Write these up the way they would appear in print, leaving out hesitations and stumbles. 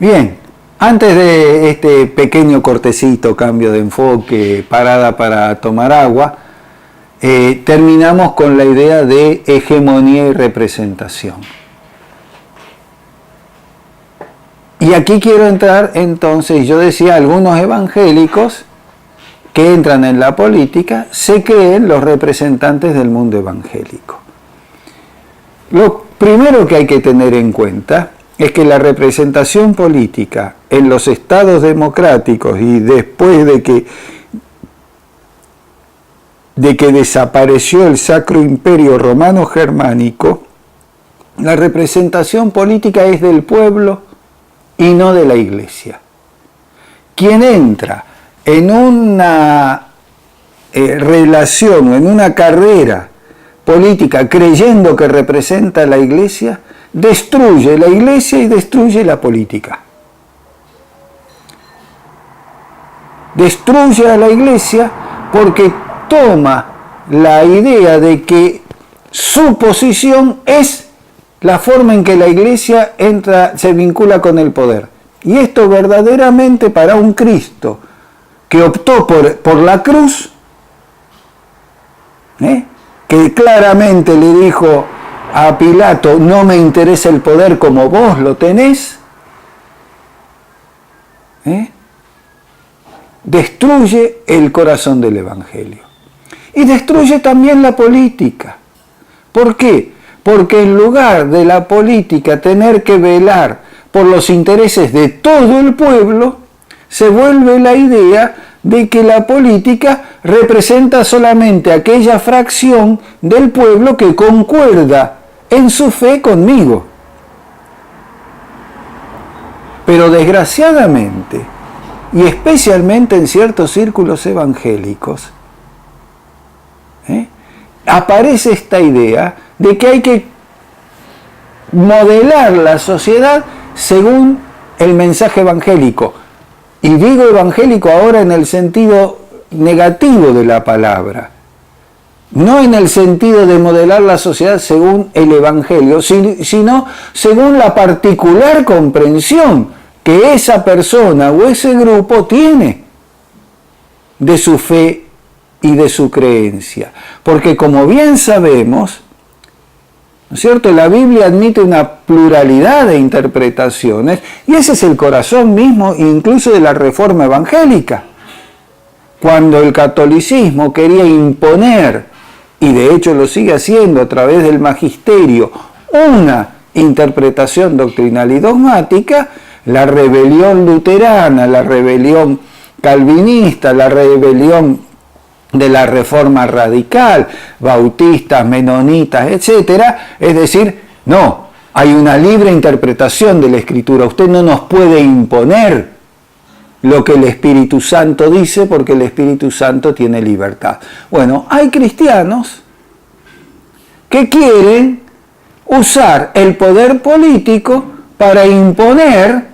Bien, antes de este pequeño cortecito, cambio de enfoque, parada para tomar agua, terminamos con la idea de hegemonía y representación. Y aquí quiero entrar entonces, yo decía, algunos evangélicos que entran en la política se creen los representantes del mundo evangélico. Lo primero que hay que tener en cuenta es que la representación política en los estados democráticos y después de que desapareció el Sacro Imperio Romano Germánico, la representación política es del pueblo y no de la Iglesia. Quien entra en una relación o en una carrera política creyendo que representa a la Iglesia, destruye la Iglesia y destruye la política. Destruye a la Iglesia porque toma la idea de que su posición es la forma en que la Iglesia se vincula con el poder. Y esto verdaderamente para un Cristo que optó por la cruz, que claramente le dijo a Pilato, no me interesa el poder como vos lo tenés, destruye el corazón del Evangelio. Y destruye también la política. ¿Por qué? Porque en lugar de la política tener que velar por los intereses de todo el pueblo, se vuelve la idea de que la política representa solamente aquella fracción del pueblo que concuerda en su fe conmigo. Pero desgraciadamente, y especialmente en ciertos círculos evangélicos, aparece esta idea de que hay que modelar la sociedad según el mensaje evangélico. Y digo evangélico ahora en el sentido negativo de la palabra, no en el sentido de modelar la sociedad según el Evangelio, sino según la particular comprensión que esa persona o ese grupo tiene de su fe y de su creencia. Porque como bien sabemos, ¿no es cierto?, la Biblia admite una pluralidad de interpretaciones y ese es el corazón mismo incluso de la reforma evangélica. Cuando el catolicismo quería imponer, y de hecho lo sigue haciendo a través del magisterio, una interpretación doctrinal y dogmática, la rebelión luterana, la rebelión calvinista, la rebelión de la reforma radical, bautistas, menonitas, etcétera, es decir, no, hay una libre interpretación de la Escritura, usted no nos puede imponer lo que el Espíritu Santo dice porque el Espíritu Santo tiene libertad. Bueno, hay cristianos que quieren usar el poder político para imponer,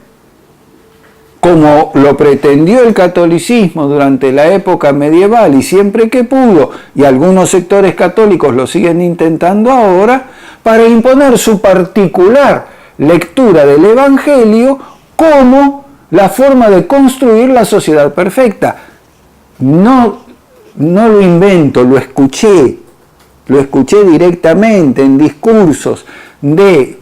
como lo pretendió el catolicismo durante la época medieval y siempre que pudo, y algunos sectores católicos lo siguen intentando ahora, para imponer su particular lectura del Evangelio como la forma de construir la sociedad perfecta. No lo invento, lo escuché directamente en discursos de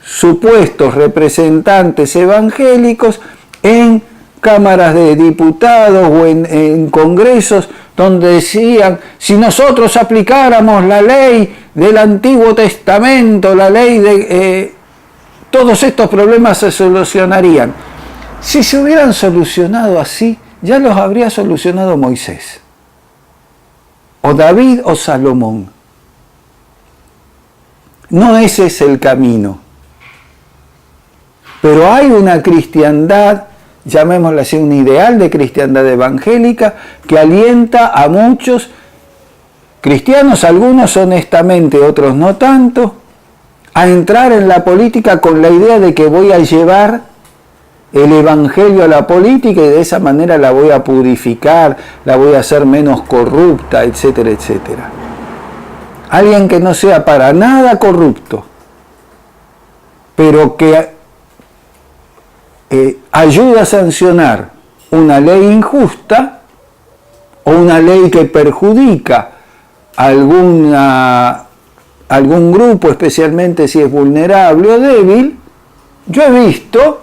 supuestos representantes evangélicos en cámaras de diputados o en congresos donde decían, si nosotros aplicáramos la ley del Antiguo Testamento, la ley de... todos estos problemas se solucionarían. Si se hubieran solucionado así, ya los habría solucionado Moisés, o David o Salomón. No ese es el camino. Pero hay una cristiandad, llamémosla así, un ideal de cristiandad evangélica que alienta a muchos cristianos, algunos honestamente, otros no tanto, a entrar en la política con la idea de que voy a llevar el Evangelio a la política y de esa manera la voy a purificar, la voy a hacer menos corrupta, etcétera, etcétera. Alguien que no sea para nada corrupto, pero que ayuda a sancionar una ley injusta o una ley que perjudica a algún grupo, especialmente si es vulnerable o débil, yo he visto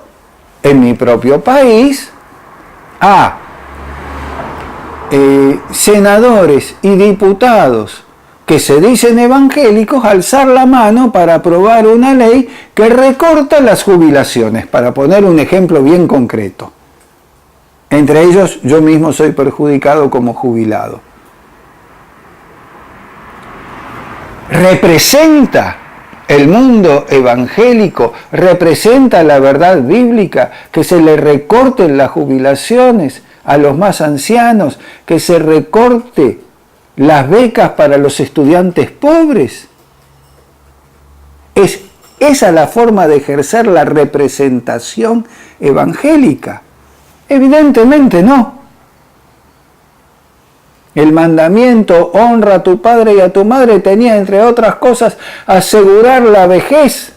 en mi propio país a senadores y diputados que se dicen evangélicos alzar la mano para aprobar una ley que recorta las jubilaciones, para poner un ejemplo bien concreto. Entre ellos, yo mismo soy perjudicado como jubilado. ¿Representa el mundo evangélico, representa la verdad bíblica, que se le recorten las jubilaciones a los más ancianos, que se recorte las becas para los estudiantes pobres? ¿Es esa la forma de ejercer la representación evangélica? Evidentemente no. El mandamiento honra a tu padre y a tu madre tenía, entre otras cosas, asegurar la vejez.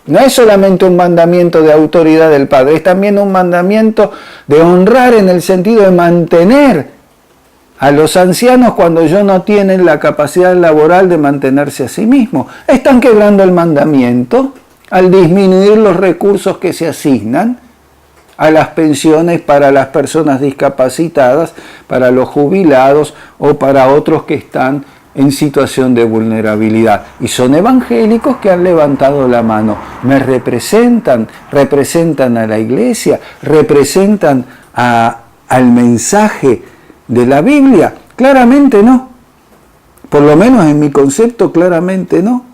No es solamente un mandamiento de autoridad del padre, es también un mandamiento de honrar en el sentido de mantener a los ancianos cuando ellos no tienen la capacidad laboral de mantenerse a sí mismos. Están quebrando el mandamiento al disminuir los recursos que se asignan a las pensiones para las personas discapacitadas, para los jubilados o para otros que están en situación de vulnerabilidad. Y son evangélicos que han levantado la mano. ¿Me representan? ¿Representan a la iglesia? ¿Representan al mensaje de la Biblia? Claramente no. Por lo menos en mi concepto, claramente no.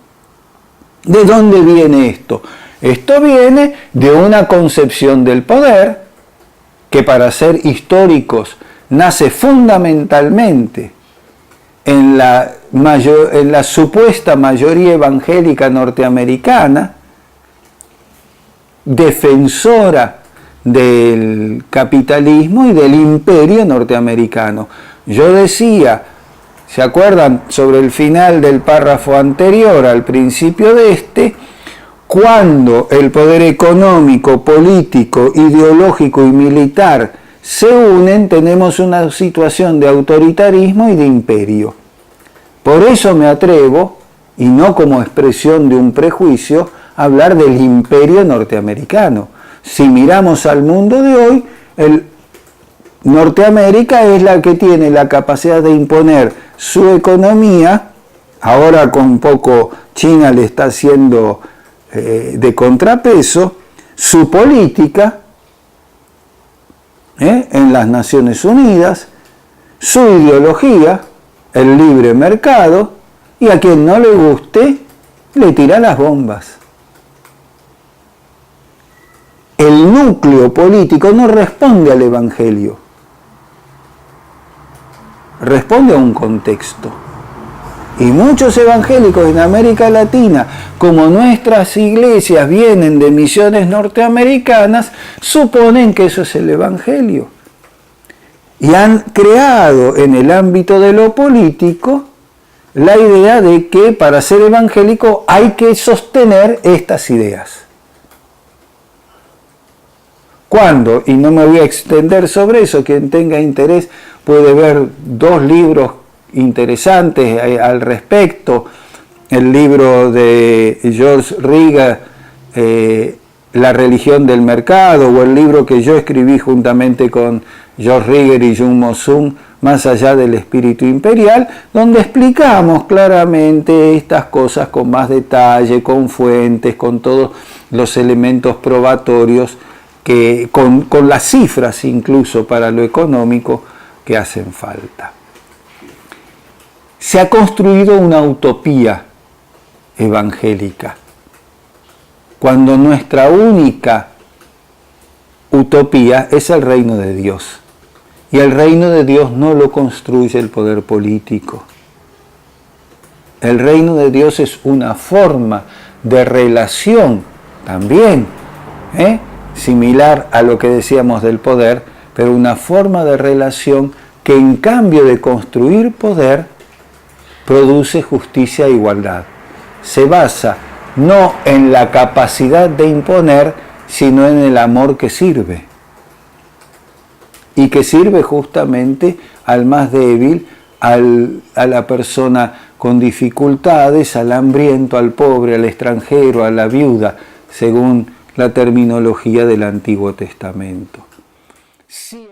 ¿De dónde viene esto? Esto viene de una concepción del poder que, para ser históricos, nace fundamentalmente en la supuesta mayoría evangélica norteamericana, defensora del capitalismo y del imperio norteamericano. Yo decía, ¿se acuerdan? Sobre el final del párrafo anterior al principio de este, cuando el poder económico, político, ideológico y militar se unen, tenemos una situación de autoritarismo y de imperio. Por eso me atrevo, y no como expresión de un prejuicio, a hablar del imperio norteamericano. Si miramos al mundo de hoy, Norteamérica es la que tiene la capacidad de imponer su economía. Ahora con poco China le está haciendo de contrapeso, su política en las Naciones Unidas, su ideología, el libre mercado, y a quien no le guste, le tira las bombas. El núcleo político no responde al Evangelio, responde a un contexto. Y muchos evangélicos en América Latina, como nuestras iglesias vienen de misiones norteamericanas, suponen que eso es el Evangelio. Y han creado en el ámbito de lo político la idea de que para ser evangélico hay que sostener estas ideas. ¿Cuándo? Y no me voy a extender sobre eso, quien tenga interés puede ver 2 libros interesantes al respecto. El libro de George Riga, La religión del mercado, o el libro que yo escribí juntamente con George Riger y Jung Mo-Sung, Más allá del espíritu imperial, donde explicamos claramente estas cosas con más detalle, con fuentes, con todos los elementos probatorios, con las cifras incluso para lo económico que hacen falta. Se ha construido una utopía evangélica, cuando nuestra única utopía es el reino de Dios. Y el reino de Dios no lo construye el poder político. El reino de Dios es una forma de relación también, similar a lo que decíamos del poder, pero una forma de relación que en cambio de construir poder, produce justicia e igualdad. Se basa no en la capacidad de imponer, sino en el amor que sirve. Y que sirve justamente al más débil, a la persona con dificultades, al hambriento, al pobre, al extranjero, a la viuda, según la terminología del Antiguo Testamento. Sí.